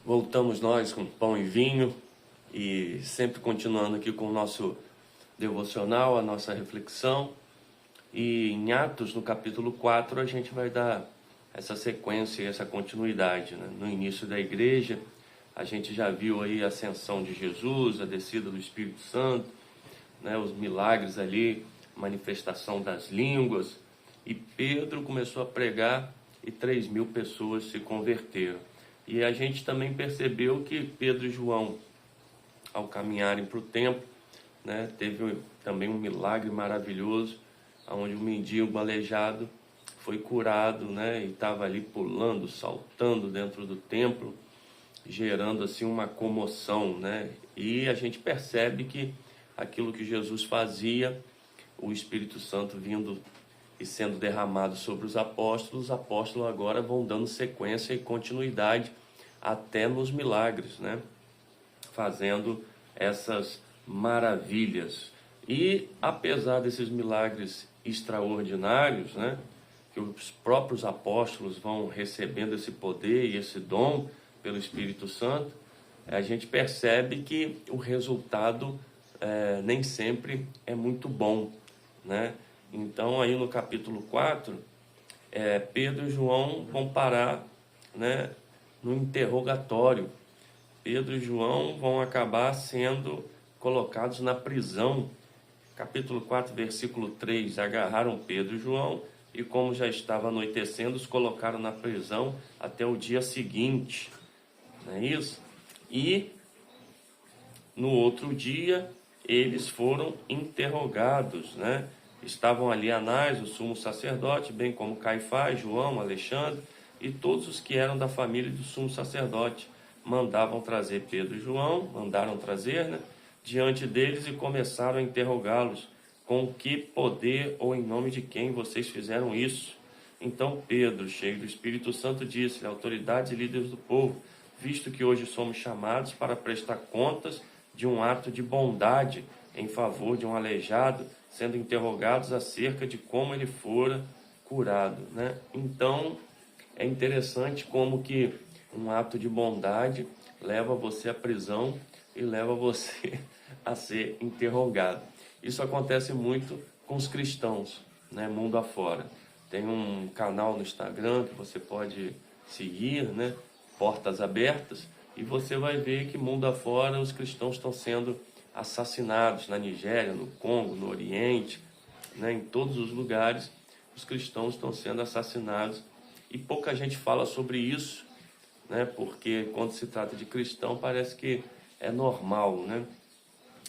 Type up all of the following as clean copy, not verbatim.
Voltamos nós com pão e vinho e sempre continuando aqui com o nosso devocional, a nossa reflexão. E em Atos, no capítulo 4, a gente vai dar essa sequência e essa continuidade, né? No início da igreja, a gente já viu aí a ascensão de Jesus, a descida do Espírito Santo, né? Os milagres ali, manifestação das línguas. E Pedro começou a pregar e 3.000 pessoas se converteram. E a gente também percebeu que Pedro e João, ao caminharem para o templo, né, teve também um milagre maravilhoso, onde um mendigo aleijado foi curado, né, e estava ali pulando, saltando dentro do templo, gerando assim uma comoção, né? E a gente percebe que aquilo que Jesus fazia, o Espírito Santo vindo e sendo derramado sobre os apóstolos agora vão dando sequência e continuidade até nos milagres, né? Fazendo essas maravilhas. E apesar desses milagres extraordinários, né? Que os próprios apóstolos vão recebendo esse poder e esse dom pelo Espírito Santo, a gente percebe que o resultado nem sempre é muito bom, né? Então, aí no capítulo 4, Pedro e João vão parar, né, no interrogatório. Pedro e João vão acabar sendo colocados na prisão. Capítulo 4, versículo 3, agarraram Pedro e João e, como já estava anoitecendo, os colocaram na prisão até o dia seguinte. Não é isso? E no outro dia, eles foram interrogados, né? Estavam ali Anás, o sumo sacerdote, bem como Caifás, João, Alexandre e todos os que eram da família do sumo sacerdote. Mandaram trazer, né, diante deles e começaram a interrogá-los. Com que poder ou em nome de quem vocês fizeram isso? Então Pedro, cheio do Espírito Santo, disse: autoridades e líderes do povo, visto que hoje somos chamados para prestar contas de um ato de bondade em favor de um aleijado, sendo interrogados acerca de como ele fora curado, né? Então, é interessante como que um ato de bondade leva você à prisão e leva você a ser interrogado. Isso acontece muito com os cristãos, né, mundo afora. Tem um canal no Instagram que você pode seguir, né, Portas Abertas, e você vai ver que mundo afora os cristãos estão sendo assassinados na Nigéria, no Congo, no Oriente, né, em todos os lugares os cristãos estão sendo assassinados e pouca gente fala sobre isso, né, porque quando se trata de cristão parece que é normal, né?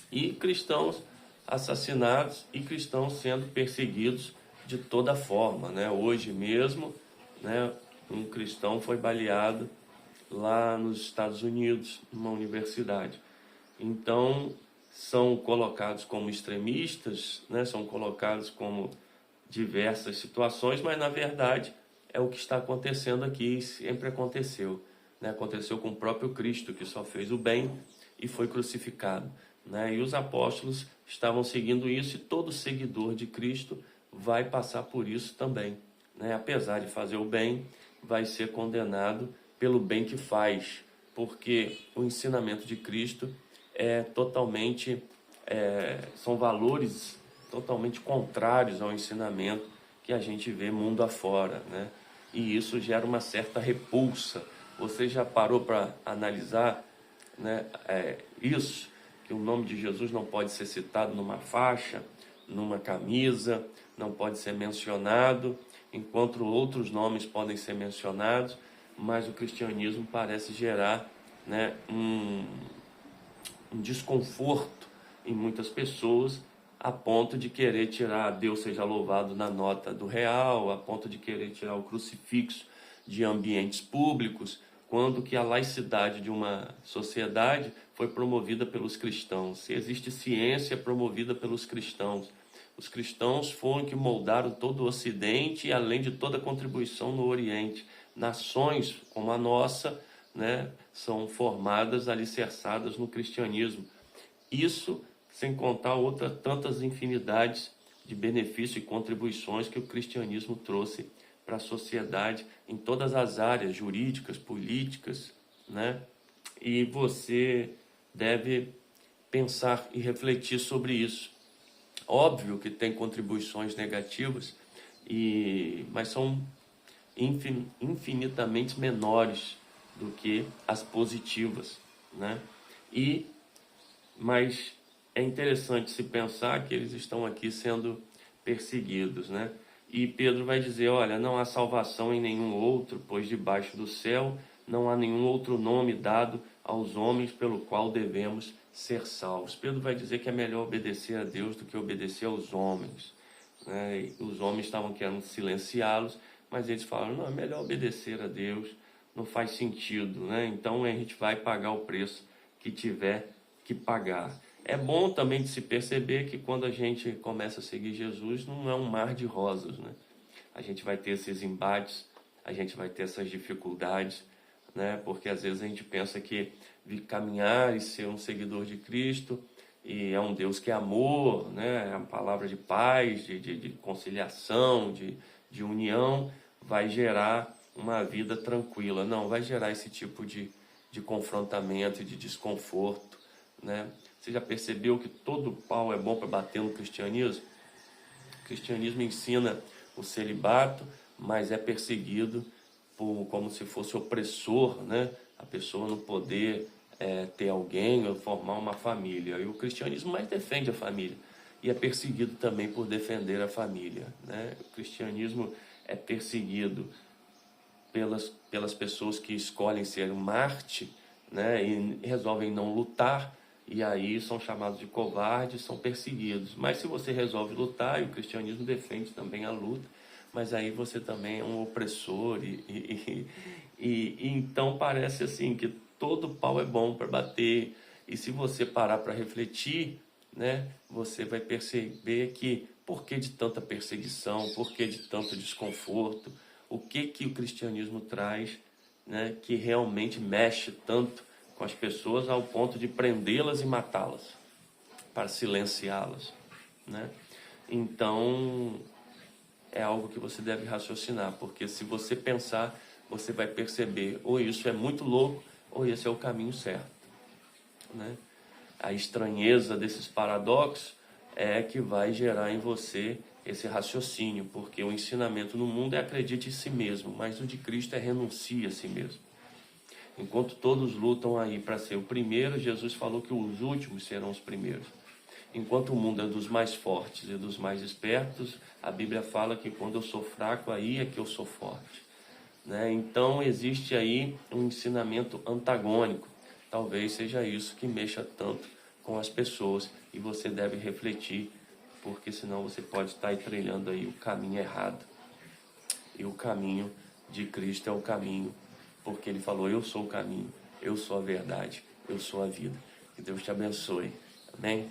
E cristãos assassinados e cristãos sendo perseguidos de toda forma, né? Hoje mesmo, né, um cristão foi baleado lá nos Estados Unidos, numa universidade. Então, são colocados como extremistas, né? São colocados como diversas situações, mas na verdade é o que está acontecendo aqui e sempre aconteceu, né? Aconteceu com o próprio Cristo, que só fez o bem e foi crucificado, né? E os apóstolos estavam seguindo isso, e todo seguidor de Cristo vai passar por isso também, né? Apesar de fazer o bem, vai ser condenado pelo bem que faz, porque o ensinamento de Cristo é totalmente, são valores totalmente contrários ao ensinamento que a gente vê mundo afora, né? E isso gera uma certa repulsa. Você já parou para analisar, né, isso? Que o nome de Jesus não pode ser citado numa faixa, numa camisa, não pode ser mencionado, enquanto outros nomes podem ser mencionados, mas o cristianismo parece gerar, né, um desconforto em muitas pessoas, a ponto de querer tirar Deus seja louvado na nota do real, a ponto de querer tirar o crucifixo de ambientes públicos, quando que a laicidade de uma sociedade foi promovida pelos cristãos. Se existe ciência promovida pelos cristãos, os cristãos foram que moldaram todo o Ocidente e além de toda a contribuição no Oriente. Nações como a nossa, né, são formadas, alicerçadas no cristianismo. Isso sem contar outras tantas infinidades de benefícios e contribuições que o cristianismo trouxe para a sociedade em todas as áreas jurídicas, políticas, né? E você deve pensar e refletir sobre isso. Óbvio que tem contribuições negativas, mas são infinitamente menores do que as positivas, né? Mas é interessante se pensar que eles estão aqui sendo perseguidos, né? E Pedro vai dizer, olha, não há salvação em nenhum outro, pois debaixo do céu não há nenhum outro nome dado aos homens pelo qual devemos ser salvos. Pedro vai dizer que é melhor obedecer a Deus do que obedecer aos homens, né? E os homens estavam querendo silenciá-los, mas eles falaram, não, é melhor obedecer a Deus, não faz sentido, né? Então a gente vai pagar o preço que tiver que pagar. É bom também de se perceber que quando a gente começa a seguir Jesus, não é um mar de rosas, né? A gente vai ter esses embates, a gente vai ter essas dificuldades, né? Porque às vezes a gente pensa que caminhar e ser um seguidor de Cristo e é um Deus que é amor, né? É uma palavra de paz, de conciliação, de união, vai gerar uma vida tranquila. Não, vai gerar esse tipo de confrontamento e de desconforto, né? Você já percebeu que todo pau é bom para bater no cristianismo? O cristianismo ensina o celibato, mas é perseguido como se fosse opressor, né? A pessoa não poder ter alguém ou formar uma família. E o cristianismo mais defende a família e é perseguido também por defender a família, né? O cristianismo é perseguido pelas pessoas que escolhem ser Marte, né, e resolvem não lutar, e aí são chamados de covardes, são perseguidos. Mas se você resolve lutar, e o cristianismo defende também a luta, mas aí você também é um opressor, e então parece assim que todo pau é bom para bater, e se você parar para refletir, né, você vai perceber que por que de tanta perseguição, por que de tanto desconforto, o que o cristianismo traz, né, que realmente mexe tanto com as pessoas ao ponto de prendê-las e matá-las, para silenciá-las, né? Então, é algo que você deve raciocinar, porque se você pensar, você vai perceber, ou isso é muito louco, ou esse é o caminho certo, né? A estranheza desses paradoxos é que vai gerar em você esse raciocínio, porque o ensinamento no mundo é acredite em si mesmo, mas o de Cristo é renuncie a si mesmo. Enquanto todos lutam aí para ser o primeiro, Jesus falou que os últimos serão os primeiros. Enquanto o mundo é dos mais fortes e dos mais espertos, a Bíblia fala que quando eu sou fraco, aí é que eu sou forte, né? Então existe aí um ensinamento antagônico. Talvez seja isso que mexa tanto com as pessoas e você deve refletir, porque senão você pode estar aí trilhando aí o caminho errado. E o caminho de Cristo é o caminho, porque ele falou, eu sou o caminho, eu sou a verdade, eu sou a vida. Que Deus te abençoe. Amém?